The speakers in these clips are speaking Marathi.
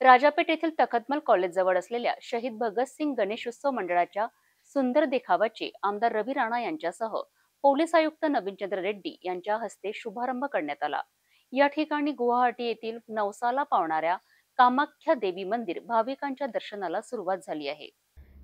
राजापेठ येथील तखतमल कॉलेजजवळ असलेल्या शहीद भगतसिंग गणेशोत्सव मंडळाच्या सुंदर देखाव्याचे आमदार रवी राणा यांच्यासह पोलीस आयुक्त नवीनचंद्र रेड्डी यांच्या हस्ते शुभारंभ करण्यात आला। या ठिकाणी गुवाहाटी येथील नवसाला पावणाऱ्या कामाख्या देवी मंदिर भाविकांच्या दर्शनाला सुरुवात झाली आहे।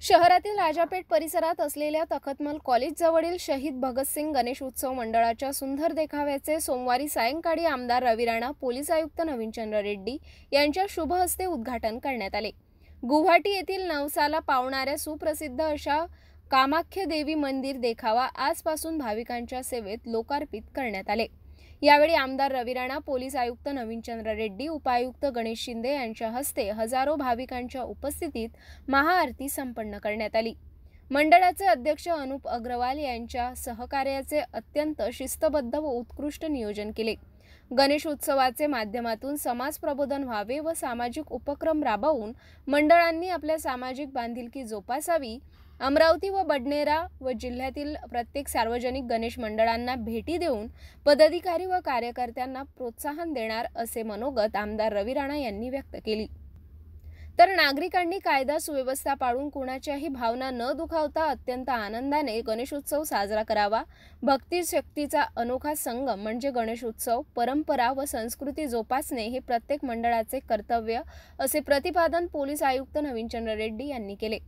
शहरातील राजापेठ परिसरात असलेल्या तखतमल कॉलेज जवळील शहीद भगतसिंग गणेश उत्सव मंडळाच्या सुंदर देखाव्याचे सोमवारी सायंकाळी आमदार रवी राणा, पोलीस आयुक्त नवीनचंद्र रेड्डी यांच्या शुभ हस्ते उद्घाटन करण्यात आले। गुवाहाटी येथील नवसाला पावणाऱ्या सुप्रसिद्ध अशा कामाख्या देवी मंदिर देखावा आजपासून भाविकांच्या सेवेत लोकार्पित करण्यात आले। यावेळी आमदार रवी राणा, पोलीस आयुक्त नवीनचंद्र रेड्डी, उपायुक्त गणेश शिंदे यांच्या हस्ते हजारो भाविकांच्या उपस्थितीत महाआरती संपन्न करण्यात आली। मंडळाचे अध्यक्ष अनुप अग्रवाल यांच्या सहकार्याचे अत्यंत शिस्तबद्ध व उत्कृष्ट नियोजन केले। गणेशोत्सवाचे माध्यमातून समाज प्रबोधन व्हावे व सामाजिक उपक्रम राबवून मंडळांनी आपल्या सामाजिक बांधिलकी जोपासावी। अमरावती व बडनेरा व जिल्ह्यातील प्रत्येक सार्वजनिक गणेश मंडळांना भेटी देऊन पदाधिकारी व कार्यकर्त्यांना प्रोत्साहन देणार असे मनोगत आमदार रवी राणा यांनी व्यक्त केली। तर नागरिकांनी कायदा सुव्यवस्था पाळून कुणाच्याही भावना न दुखावता अत्यंत आनंदाने गणेशोत्सव साजरा करावा। भक्ती शक्तीचा अनोखा संगम म्हणजे गणेशोत्सव, परंपरा व संस्कृती जोपासणे हे प्रत्येक मंडळाचे कर्तव्य असे प्रतिपादन पोलीस आयुक्त नवीनचंद्र रेड्डी यांनी केले।